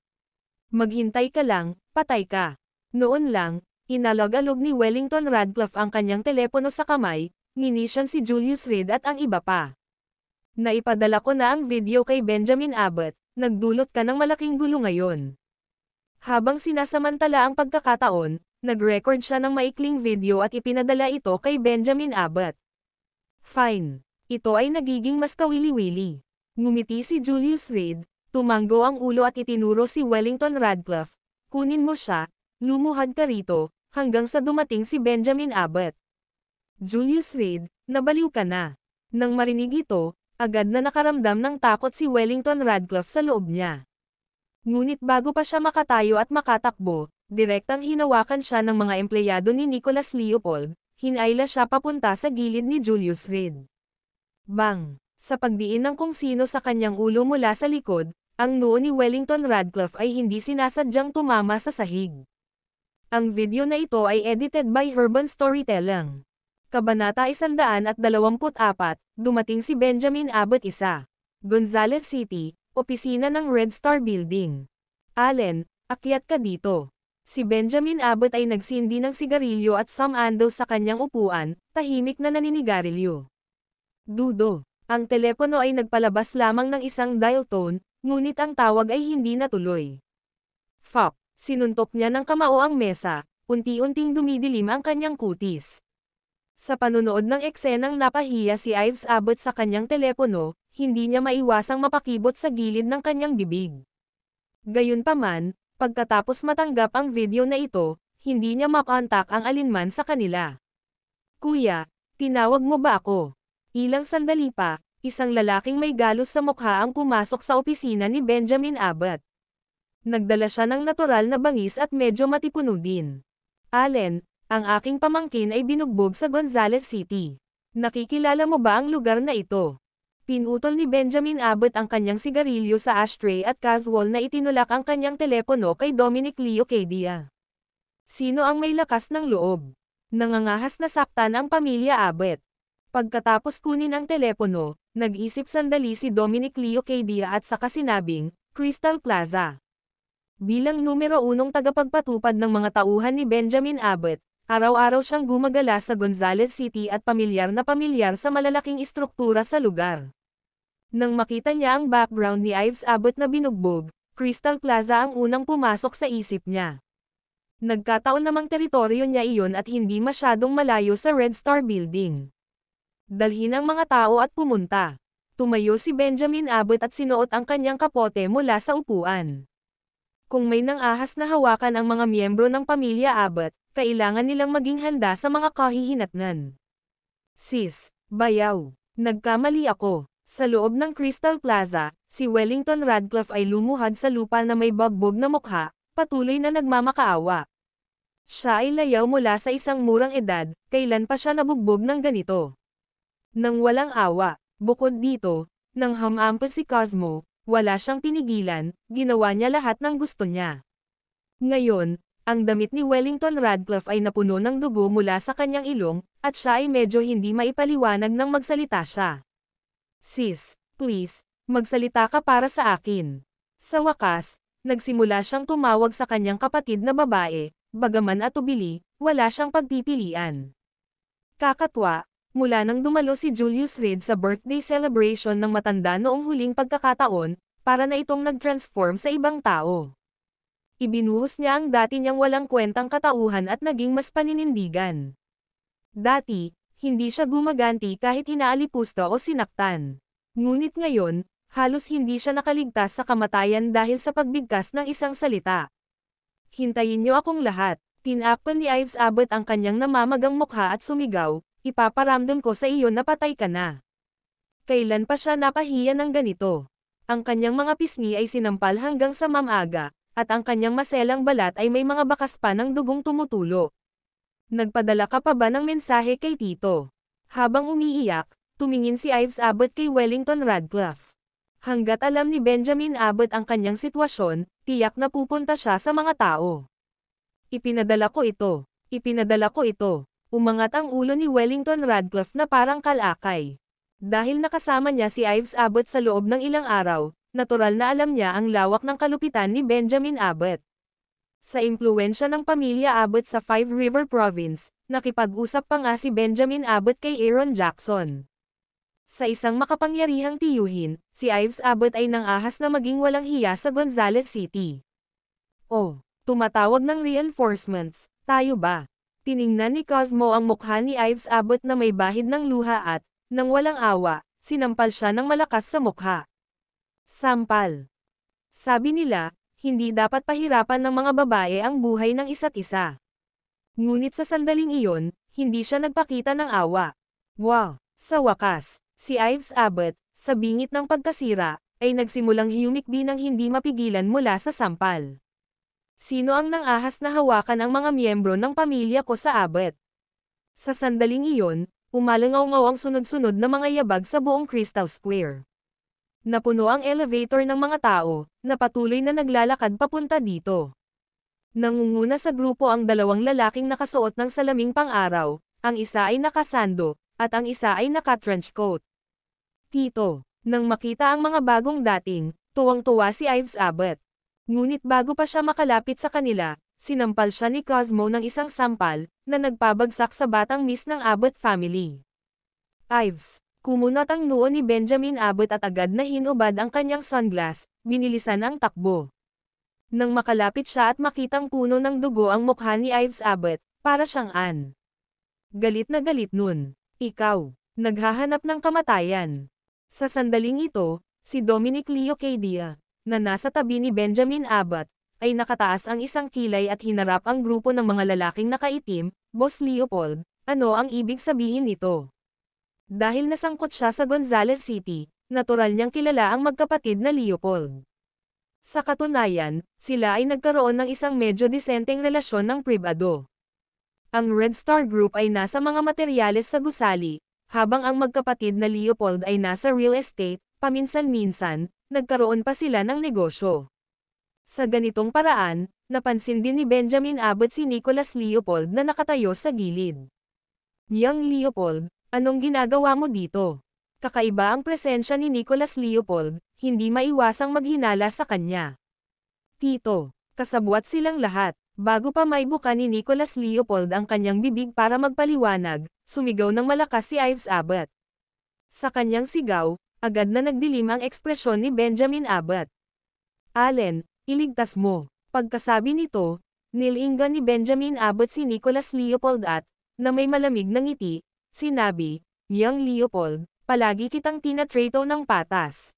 Speaker 2: Maghintay ka lang, patay ka. Noon lang, inalog-alog ni Wellington Radcliffe ang kanyang telepono sa kamay, minisyon si Julius Reed at ang iba pa. Naipadala ko na ang video kay Benjamin Abbott, nagdulot ka ng malaking gulo ngayon. Habang sinasamantala ang pagkakataon, nag-record siya ng maikling video at ipinadala ito kay Benjamin Abbott. Fine. Ito ay nagiging mas kawili-wili. Ngumiti si Julius Reed, tumanggo ang ulo at itinuro si Wellington Radcliffe. Kunin mo siya, lumuhad ka rito, hanggang sa dumating si Benjamin Abbott. Julius Reed, nabaliw ka na. Nang marinig ito, agad na nakaramdam ng takot si Wellington Radcliffe sa loob niya. Ngunit bago pa siya makatayo at makatakbo, direktang hinawakan siya ng mga empleyado ni Nicholas Leopold, hinayla siya papunta sa gilid ni Julius Reed. Bang! Sa pagdiin ng kung sino sa kanyang ulo mula sa likod, ang noo ni Wellington Radcliffe ay hindi sinasadyang tumama sa sahig. Ang video na ito ay edited by Urban Storytelling. Kabanata 124, dumating si Benjamin Abbott isa. Gonzales City, opisina ng Red Star Building. Allen, akyat ka dito. Si Benjamin Abbott ay nagsindi ng sigarilyo at sumando sa kanyang upuan, tahimik na naninigarilyo. Dudo. Ang telepono ay nagpalabas lamang ng isang dial tone, ngunit ang tawag ay hindi natuloy. Fuck. Sinuntok niya ng kamao ang mesa, unti-unting dumidilim ang kanyang kutis. Sa panunood ng eksenang napahiya si Ives Abbott sa kanyang telepono, hindi niya maiwasang mapakibot sa gilid ng kanyang bibig. Gayunpaman, pagkatapos matanggap ang video na ito, hindi niya makontak ang alinman sa kanila. Kuya, tinawag mo ba ako? Ilang sandali pa, isang lalaking may galos sa mukha ang pumasok sa opisina ni Benjamin Abbott. Nagdala siya ng natural na bangis at medyo matipuno din. Allen, ang aking pamangkin ay binugbog sa Gonzales City. Nakikilala mo ba ang lugar na ito? Pinutol ni Benjamin Abbott ang kanyang sigarilyo sa ashtray at casual na itinulak ang kanyang telepono kay Dominic Leo Cadia. Sino ang may lakas ng loob? Nangangahas na saktan ang pamilya Abbott. Pagkatapos kunin ang telepono, nag-isip sandali si Dominic Leo Cadia at saka sinabing, Crystal Plaza. Bilang numero 1 tagapagpatupad ng mga tauhan ni Benjamin Abbott, araw-araw siyang gumagala sa Gonzales City at pamilyar sa malalaking istruktura sa lugar. Nang makita niya ang background ni Ives Abbott na binugbog, Crystal Plaza ang unang pumasok sa isip niya. Nagkataon namang teritoryo niya iyon at hindi masyadong malayo sa Red Star Building. Dalhin ang mga tao at pumunta. Tumayo si Benjamin Abbott at sinuot ang kanyang kapote mula sa upuan. Kung may nang-ahas na hawakan ang mga miyembro ng pamilya Abbott, kailangan nilang maging handa sa mga kahihinatnan. Sis, bayaw. Nagkamali ako. Sa loob ng Crystal Plaza, si Wellington Radcliffe ay lumuhad sa lupa na may bagbog na mukha, patuloy na nagmamakaawa. Siya ay layaw mula sa isang murang edad, kailan pa siya nabugbog ng ganito. Nang walang awa, bukod dito, nang hamampas si Cosmo, wala siyang pinigilan, ginawa niya lahat ng gusto niya. Ngayon, ang damit ni Wellington Radcliffe ay napuno ng dugo mula sa kanyang ilong, at siya ay medyo hindi maipaliwanag nang magsalita siya. Sis, please, magsalita ka para sa akin. Sa wakas, nagsimula siyang tumawag sa kanyang kapatid na babae, bagaman atubili, wala siyang pagpipilian. Kakatwa, mula nang dumalo si Julius Reed sa birthday celebration ng matanda noong huling pagkakataon, para na itong nag-transform sa ibang tao. Ibinuhos niya ang dati niyang walang kwentang katauhan at naging mas paninindigan. Dati, hindi siya gumaganti kahit inaalipusta o sinaktan. Ngunit ngayon, halos hindi siya nakaligtas sa kamatayan dahil sa pagbigkas ng isang salita. Hintayin niyo akong lahat. Tinakpan ni Ives Abbott ang kanyang namamagang mukha at sumigaw, ipaparamdam ko sa iyo na patay ka na. Kailan pa siya napahiya ng ganito? Ang kanyang mga pisngi ay sinampal hanggang sa mamaga, at ang kanyang maselang balat ay may mga bakas pa ng dugong tumutulo. Nagpadala ka pa ba ng mensahe kay Tito? Habang umiiyak, tumingin si Ives Abbott kay Wellington Radcliffe. Hanggat alam ni Benjamin Abbott ang kanyang sitwasyon, tiyak na pupunta siya sa mga tao. Ipinadala ko ito. Ipinadala ko ito. Umangat ang ulo ni Wellington Radcliffe na parang kalakay. Dahil nakasama niya si Ives Abbott sa loob ng ilang araw, natural na alam niya ang lawak ng kalupitan ni Benjamin Abbott. Sa impluwensya ng pamilya Abbott sa Five River Province, nakipag-usap pa nga si Benjamin Abbott kay Aaron Jackson. Sa isang makapangyarihang tiyuhin, si Ives Abbott ay nangahas na maging walang hiya sa Gonzales City. Oh, tumatawag ng reinforcements, tayo ba? Tiningnan ni Cosmo ang mukha ni Ives Abbott na may bahid ng luha at, nang walang awa, sinampal siya ng malakas sa mukha. Sampal. Sabi nila, hindi dapat pahirapan ng mga babae ang buhay ng isa't isa. Ngunit sa sandaling iyon, hindi siya nagpakita ng awa. Wow! Sa wakas, si Ives Abbott, sa bingit ng pagkasira, ay nagsimulang humikbi ng hindi mapigilan mula sa sampal. Sino ang nangahas na hawakan ang mga miyembro ng pamilya ko sa Abbott? Sa sandaling iyon, umalangaw-ngaw ang sunod-sunod na mga yabag sa buong Crystal Square. Napuno ang elevator ng mga tao, na patuloy na naglalakad papunta dito. Nangunguna sa grupo ang dalawang lalaking nakasuot ng salaming pang-araw, ang isa ay nakasando, at ang isa ay naka-trench coat. Tito, nang makita ang mga bagong dating, tuwang-tuwa si Ives Abbott. Ngunit bago pa siya makalapit sa kanila, sinampal siya ni Cosmo ng isang sampal, na nagpabagsak sa batang miss ng Abbott family. Ives, kumunot ang noo ni Benjamin Abbott at agad na hinubad ang kanyang sunglass, binilisan ang takbo. Nang makalapit siya at makitang puno ng dugo ang mukha ni Ives Abbott, para siyang galit na galit nun. Ikaw, naghahanap ng kamatayan. Sa sandaling ito, si Dominic Leo Cadia, na nasa tabi ni Benjamin Abbott, ay nakataas ang isang kilay at hinarap ang grupo ng mga lalaking nakaitim. Boss Leopold, ano ang ibig sabihin nito? Dahil nasangkot siya sa Gonzales City, natural niyang kilala ang magkapatid na Leopold. Sa katunayan, sila ay nagkaroon ng isang medyo disenteng relasyon ng pribado. Ang Red Star Group ay nasa mga materyales sa gusali, habang ang magkapatid na Leopold ay nasa real estate. Paminsan-minsan, nagkaroon pa sila ng negosyo. Sa ganitong paraan, napansin din ni Benjamin Abbott si Nicholas Leopold na nakatayo sa gilid. Young Leopold, anong ginagawa mo dito? Kakaiba ang presensya ni Nicholas Leopold, hindi maiwasang maghinala sa kanya. Tito, kasabwat silang lahat. Bago pa maibuka ni Nicholas Leopold ang kanyang bibig para magpaliwanag, sumigaw ng malakas si Ives Abbott. Sa kanyang sigaw, agad na nagdilim ang ekspresyon ni Benjamin Abbott. Allen, iligtas mo. Pagkasabi nito, nilingan ni Benjamin Abbott si Nicholas Leopold at, na may malamig na ngiti, sinabi, Young Leopold, palagi kitang tinatrato ng patas.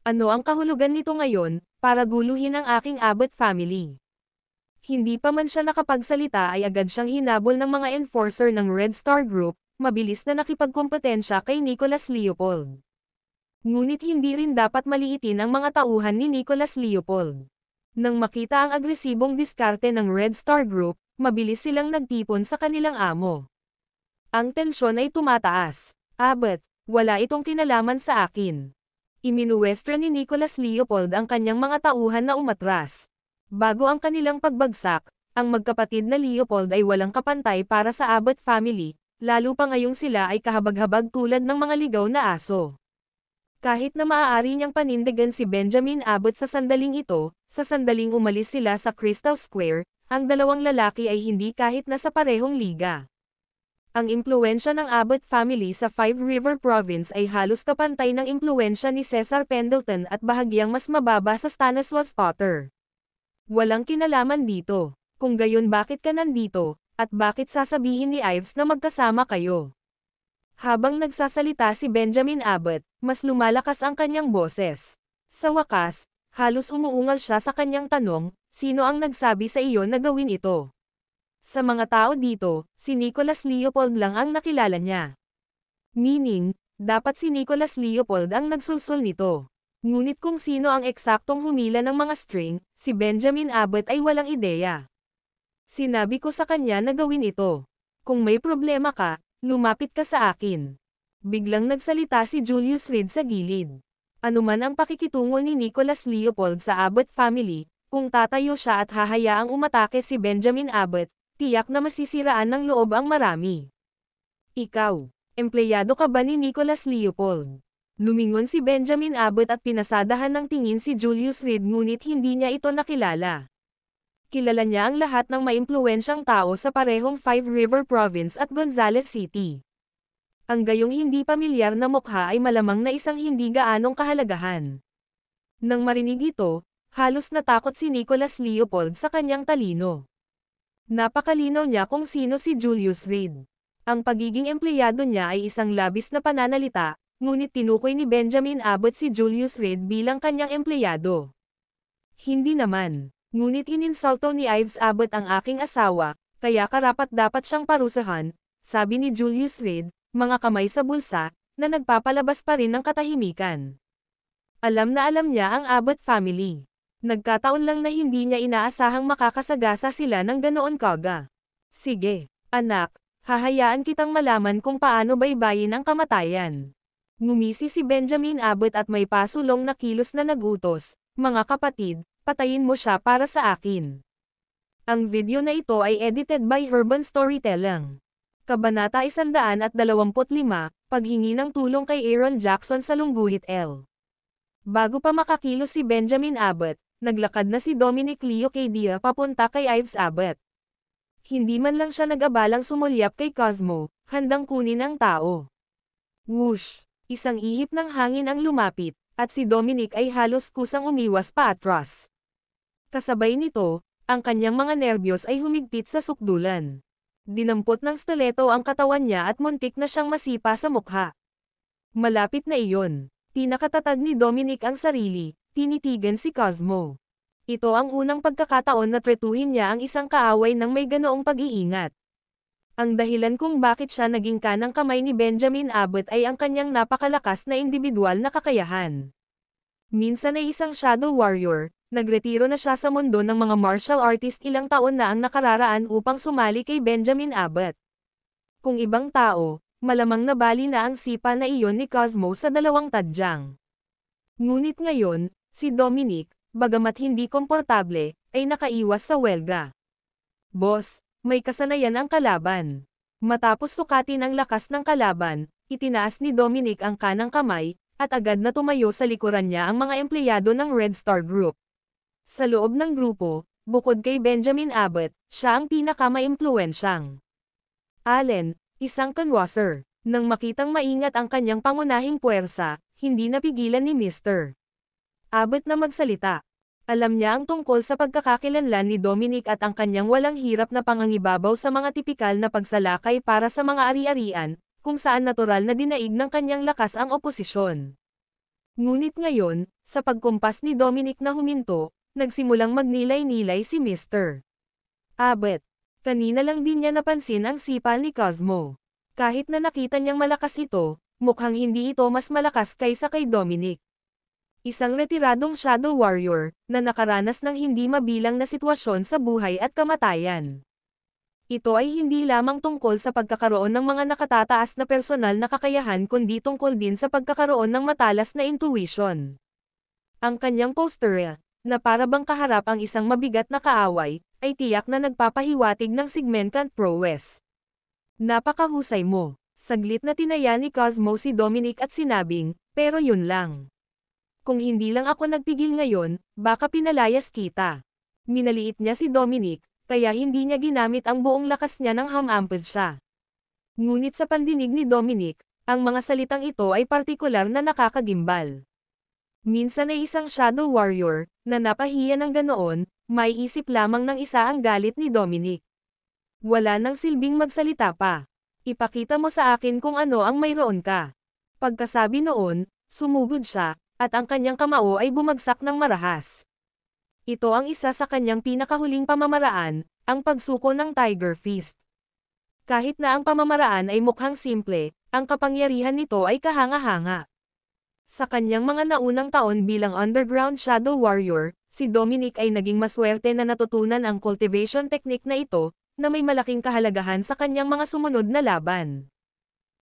Speaker 2: Ano ang kahulugan nito ngayon, para guluhin ang aking Abbott family? Hindi pa man siya nakapagsalita ay agad siyang hinabol ng mga enforcer ng Red Star Group, mabilis na nakipagkompetensya kay Nicholas Leopold. Ngunit hindi rin dapat maliitin ang mga tauhan ni Nicholas Leopold. Nang makita ang agresibong diskarte ng Red Star Group, mabilis silang nagtipon sa kanilang amo. Ang tensyon ay tumataas. Abbott, wala itong kinalaman sa akin. Iminuwestra ni Nicholas Leopold ang kanyang mga tauhan na umatras. Bago ang kanilang pagbagsak, ang magkapatid na Leopold ay walang kapantay para sa Abbott family, lalo pa ngayong sila ay kahabag-habag tulad ng mga ligaw na aso. Kahit na maaari niyang panindigan si Benjamin Abbott sa sandaling ito, sa sandaling umalis sila sa Crystal Square, ang dalawang lalaki ay hindi kahit nasa parehong liga. Ang impluwensya ng Abbott family sa Five River Province ay halos kapantay ng impluwensya ni Cesar Pendleton at bahagyang mas mababa sa Stanislaus Potter. Walang kinalaman dito. Kung gayon bakit ka nandito, at bakit sasabihin ni Ives na magkasama kayo? Habang nagsasalita si Benjamin Abbott, mas lumalakas ang kanyang boses. Sa wakas, halos umuungal siya sa kanyang tanong, sino ang nagsabi sa iyo na gawin ito? Sa mga tao dito, si Nicholas Leopold lang ang nakilala niya. Meaning, dapat si Nicholas Leopold ang nagsulsul nito. Ngunit kung sino ang eksaktong humila ng mga string, si Benjamin Abbott ay walang ideya. Sinabi ko sa kanya na gawin ito. Kung may problema ka, lumapit ka sa akin. Biglang nagsalita si Julius Reed sa gilid. Anuman ang pakikitungo ni Nicholas Leopold sa Abbott family, kung tatayo siya at hahayaang umatake si Benjamin Abbott, tiyak na masisiraan ng loob ang marami. Ikaw, empleyado ka ba ni Nicholas Leopold? Lumingon si Benjamin Abbott at pinasadahan ng tingin si Julius Reed ngunit hindi niya ito nakilala. Kilala niya ang lahat ng maimpluwensyang tao sa parehong Five River Province at Gonzales City. Ang gayong hindi pamilyar na mukha ay malamang na isang hindi gaanong kahalagahan. Nang marinig ito, halos natakot si Nicholas Leopold sa kanyang talino. Napakalinaw niya kung sino si Julius Reed. Ang pagiging empleyado niya ay isang labis na pananalita, ngunit tinukoy ni Benjamin Abbott si Julius Reed bilang kanyang empleyado. Hindi naman, ngunit ininsulto ni Ives Abbott ang aking asawa, kaya karapat-dapat siyang parusahan, sabi ni Julius Reed, mga kamay sa bulsa, na nagpapalabas pa rin ng katahimikan. Alam na alam niya ang Abbott family. Nagkataon lang na hindi niya inaasahang makakasagasa sila ng ganoon kaga. Sige, anak, hahayaan kitang malaman kung paano baybayin ang kamatayan. Ngumisi si Benjamin Abbott at may pasulong na kilos na nagutos, mga kapatid, patayin mo siya para sa akin. Ang video na ito ay edited by Urban Storytelling. Kabanata 125, Paghingi ng tulong kay Aaron Jackson sa Lungguhit L. Bago pa makakilos si Benjamin Abbott, naglakad na si Dominic Leo Cadia papunta kay Ives Abbott. Hindi man lang siya nag-abalang sumulyap kay Cosmo, handang kunin ang tao. Whoosh! Isang ihip ng hangin ang lumapit, at si Dominic ay halos kusang umiwas pa atras. Kasabay nito, ang kanyang mga nerbiyos ay humigpit sa sukdulan. Dinampot ng stiletto ang katawan niya at muntik na siyang masipa sa mukha. Malapit na iyon. Pinakatatag ni Dominic ang sarili, tinitigan si Cosmo. Ito ang unang pagkakataon na tretuhin niya ang isang kaaway ng may ganoong pag-iingat. Ang dahilan kung bakit siya naging kanang kamay ni Benjamin Abbott ay ang kanyang napakalakas na individual na kakayahan. Minsan ay isang shadow warrior, nagretiro na siya sa mundo ng mga martial artist ilang taon na ang nakararaan upang sumali kay Benjamin Abbott. Kung ibang tao, malamang nabali na ang sipa na iyon ni Cosmo sa dalawang tadyang. Ngunit ngayon, si Dominic, bagamat hindi komportable, ay nakaiwas sa welga. Boss, may kasanayan ang kalaban. Matapos sukatin ang lakas ng kalaban, itinaas ni Dominic ang kanang kamay, at agad na tumayo sa likuran niya ang mga empleyado ng Red Star Group. Sa loob ng grupo, bukod kay Benjamin Abbott, siya ang pinakamaimpluwensyang. Allen, isang canwasser, nang makitang maingat ang kanyang pangunahing puwersa, hindi napigilan ni Mr. Abbott na magsalita. Alam niya ang tungkol sa pagkakakilanlan ni Dominic at ang kanyang walang hirap na pangangibabaw sa mga tipikal na pagsalakay para sa mga ari-arian, kung saan natural na dinaig ng kanyang lakas ang oposisyon. Ngunit ngayon, sa pagkumpas ni Dominic na huminto, nagsimulang magnilay-nilay si Mr. Abbott. Kanina lang din niya napansin ang sipa ni Cosmo. Kahit na nakita niyang malakas ito, mukhang hindi ito mas malakas kaysa kay Dominic. Isang retiradong shadow warrior, na nakaranas ng hindi mabilang na sitwasyon sa buhay at kamatayan. Ito ay hindi lamang tungkol sa pagkakaroon ng mga nakatataas na personal na kakayahan kundi tungkol din sa pagkakaroon ng matalas na intuition. Ang kanyang posture, na para bang kaharap ang isang mabigat na kaaway, ay tiyak na nagpapahiwatig ng significant prowess. Napakahusay mo. Saglit na tinaya ni Cosmo si Dominic at sinabing, pero yun lang. Kung hindi lang ako nagpigil ngayon, baka pinalayas kita. Minaliit niya si Dominic, kaya hindi niya ginamit ang buong lakas niya nang hamampes siya. Ngunit sa pandinig ni Dominic, ang mga salitang ito ay partikular na nakakagimbal. Minsan ay isang shadow warrior, na napahiya ng ganoon, may isip lamang ng isa ang galit ni Dominic. Wala nang silbing magsalita pa. Ipakita mo sa akin kung ano ang mayroon ka. Pagkasabi noon, sumugod siya, at ang kanyang kamao ay bumagsak ng marahas. Ito ang isa sa kanyang pinakahuling pamamaraan, ang pagsuko ng Tiger Fist. Kahit na ang pamamaraan ay mukhang simple, ang kapangyarihan nito ay kahanga-hanga. Sa kanyang mga naunang taon bilang underground shadow warrior, si Dominic ay naging maswerte na natutunan ang cultivation technique na ito, na may malaking kahalagahan sa kanyang mga sumunod na laban.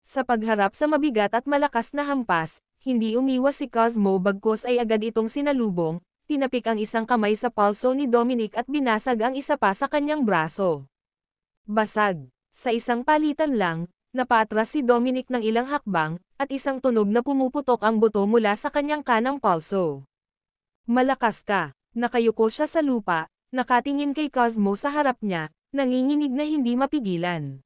Speaker 2: Sa pagharap sa mabigat at malakas na hampas, hindi umiwas si Cosmo bagkus ay agad itong sinalubong, tinapik ang isang kamay sa palso ni Dominic at binasag ang isa pa sa kanyang braso. Basag. Sa isang palitan lang, napaatras si Dominic ng ilang hakbang, at isang tunog na pumuputok ang buto mula sa kanyang kanang palso. Malakas ka. Nakayuko siya sa lupa, nakatingin kay Cosmo sa harap niya, nanginginig na hindi mapigilan.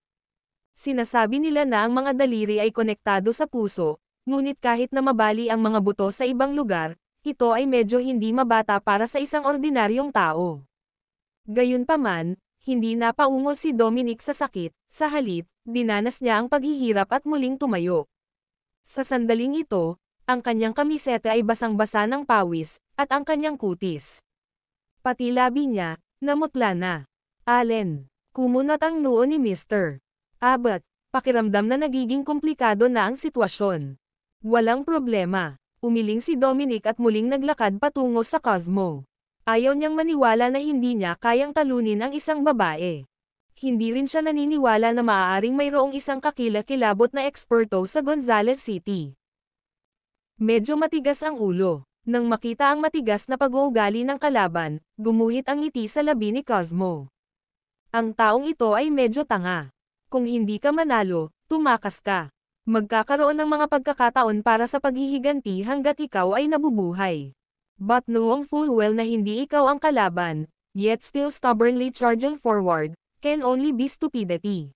Speaker 2: Sinasabi nila na ang mga daliri ay konektado sa puso, ngunit kahit na mabali ang mga buto sa ibang lugar, ito ay medyo hindi mabata para sa isang ordinaryong tao. Gayunpaman, hindi napaungol si Dominic sa sakit, sa halip, dinanas niya ang paghihirap at muling tumayo. Sa sandaling ito, ang kanyang kamiseta ay basang-basa ng pawis, at ang kanyang kutis. Pati labi niya, namutla na. Allen, kumunat ang noo ni Mr. Abbott, pakiramdam na nagiging komplikado na ang sitwasyon. Walang problema, umiling si Dominic at muling naglakad patungo sa Cosmo. Ayaw niyang maniwala na hindi niya kayang talunin ang isang babae. Hindi rin siya naniniwala na maaaring mayroong isang kakilakilabot na eksperto sa Gonzales City. Medyo matigas ang ulo. Nang makita ang matigas na pag-uugali ng kalaban, gumuhit ang ngiti sa labi ni Cosmo. Ang taong ito ay medyo tanga. Kung hindi ka manalo, tumakas ka. Magkakaroon ng mga pagkakataon para sa paghihiganti hanggat ikaw ay nabubuhay. But knowing full well na hindi ikaw ang kalaban, yet still stubbornly charging forward, can only be stupidity.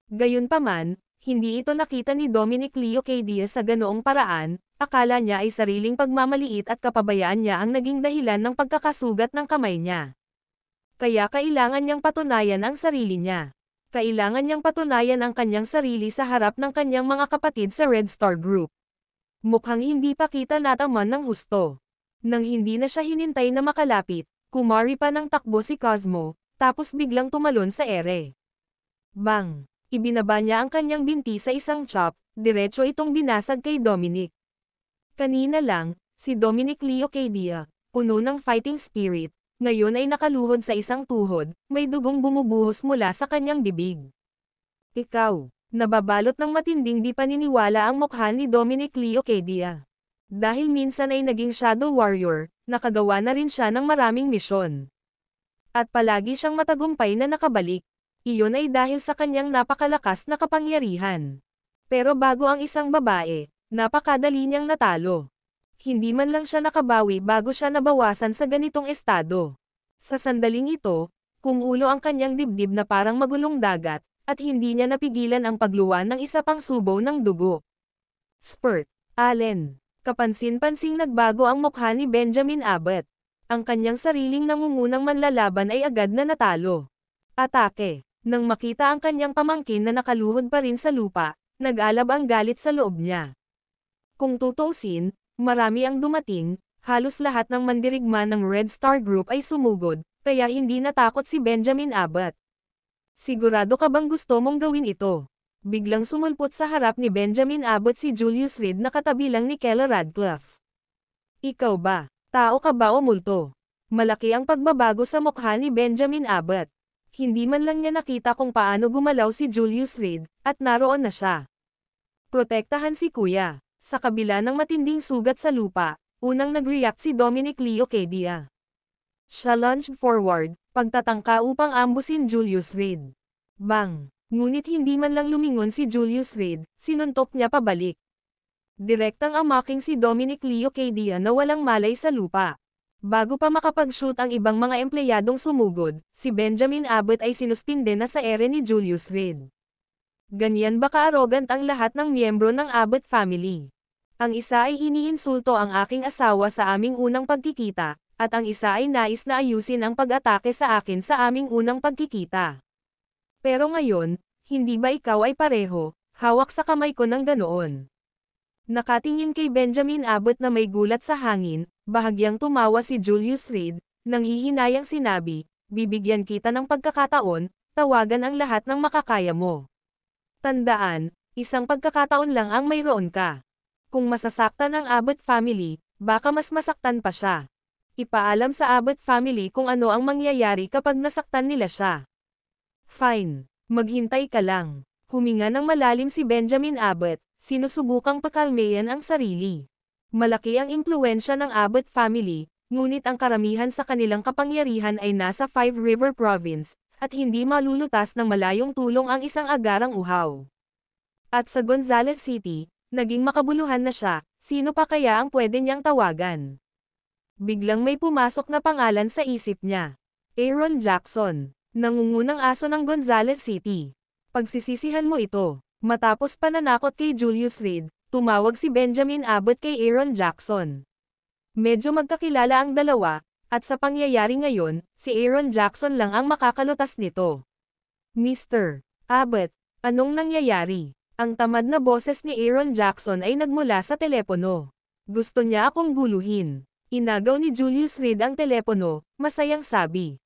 Speaker 2: Gayunpaman, hindi ito nakita ni Dominic Leo K. Diaz sa ganoong paraan, akala niya ay sariling pagmamaliit at kapabayaan niya ang naging dahilan ng pagkakasugat ng kamay niya. Kaya kailangan niyang patunayan ang sarili niya. Kailangan niyang patunayan ang kanyang sarili sa harap ng kanyang mga kapatid sa Red Star Group. Mukhang hindi pa kita nataman ng husto. Nang hindi na siya hinintay na makalapit, kumari pa ng takbo si Cosmo, tapos biglang tumalon sa ere. Bang! Ibinaba niya ang kanyang binti sa isang chop, diretso itong binasag kay Dominic. Kanina lang, si Dominic Leo K. Diaz, puno ng fighting spirit, ngayon ay nakaluhod sa isang tuhod, may dugong bumubuhos mula sa kanyang bibig. Ikaw, nababalot ng matinding di paniniwala ang mukha ni Dominic Leo K. Diaz. Dahil minsan ay naging shadow warrior, nakagawa na rin siya ng maraming misyon. At palagi siyang matagumpay na nakabalik. Iyon ay dahil sa kanyang napakalakas na kapangyarihan. Pero bago ang isang babae, napakadali niyang natalo. Hindi man lang siya nakabawi bago siya nabawasan sa ganitong estado. Sa sandaling ito, kumulo ang kanyang dibdib na parang magulong dagat, at hindi niya napigilan ang pagluwan ng isa pang subo ng dugo. Spurt, Allen. Kapansin-pansing nagbago ang mukha ni Benjamin Abbott. Ang kanyang sariling nangungunang manlalaban ay agad na natalo. Atake. Nang makita ang kanyang pamangkin na nakaluhod pa rin sa lupa, nag-alab ang galit sa loob niya. Kung tutuusin, marami ang dumating, halos lahat ng mandirigma ng Red Star Group ay sumugod, kaya hindi natakot si Benjamin Abbott. Sigurado ka bang gusto mong gawin ito? Biglang sumulpot sa harap ni Benjamin Abbott si Julius Reed na katabi lang ni Keller Radcliffe. Ikaw ba? Tao ka ba o multo? Malaki ang pagbabago sa mukha ni Benjamin Abbott. Hindi man lang niya nakita kung paano gumalaw si Julius Reed, at naroon na siya. Protektahan si Kuya. Sa kabila ng matinding sugat sa lupa, unang nag-react si Dominic Leo K. Diaz. Siya lunged forward, pagtatangka upang ambusin Julius Reed. Bang! Ngunit hindi man lang lumingon si Julius Reed, sinuntok niya pabalik. Direktang amaking si Dominic Leo K. Diaz na walang malay sa lupa. Bago pa makapag-shoot ang ibang mga empleyadong sumugod, si Benjamin Abbott ay sinuspinde na sa ere ni Julius Reed. Ganyan ba ka-arrogant ang lahat ng miyembro ng Abbott family? Ang isa ay iniinsulto ang aking asawa sa aming unang pagkikita, at ang isa ay nais na ayusin ang pag-atake sa akin sa aming unang pagkikita. Pero ngayon, hindi ba ikaw ay pareho, hawak sa kamay ko ng ganoon? Nakatingin kay Benjamin Abbott na may gulat sa hangin, bahagyang tumawa si Julius Reed, nang hihinayang sinabi, bibigyan kita ng pagkakataon, tawagan ang lahat ng makakaya mo. Tandaan, isang pagkakataon lang ang mayroon ka. Kung masasaktan ang Abbott family, baka mas masaktan pa siya. Ipaalam sa Abbott family kung ano ang mangyayari kapag nasaktan nila siya. Fine, maghintay ka lang. Huminga ng malalim si Benjamin Abbott, sinusubukang pakalmayan ang sarili. Malaki ang impluwensya ng Abbott family, ngunit ang karamihan sa kanilang kapangyarihan ay nasa Five River Province, at hindi malulutas ng malayong tulong ang isang agarang uhaw. At sa Gonzales City, Naging makabuluhan na siya, sino pa kaya ang pwede niyang tawagan? Biglang may pumasok na pangalan sa isip niya. Aaron Jackson, nangungunang aso ng Gonzales City. Pagsisisihan mo ito. Matapos pananakot kay Julius Reed, tumawag si Benjamin Abbott kay Aaron Jackson. Medyo magkakilala ang dalawa, at sa pangyayari ngayon, si Aaron Jackson lang ang makakalutas nito. Mr. Abbott, anong nangyayari? Ang tamad na boses ni Aaron Jackson ay nagmula sa telepono. Gusto niya akong guluhin. Inagaw ni Julius Reed ang telepono, masayang sabi.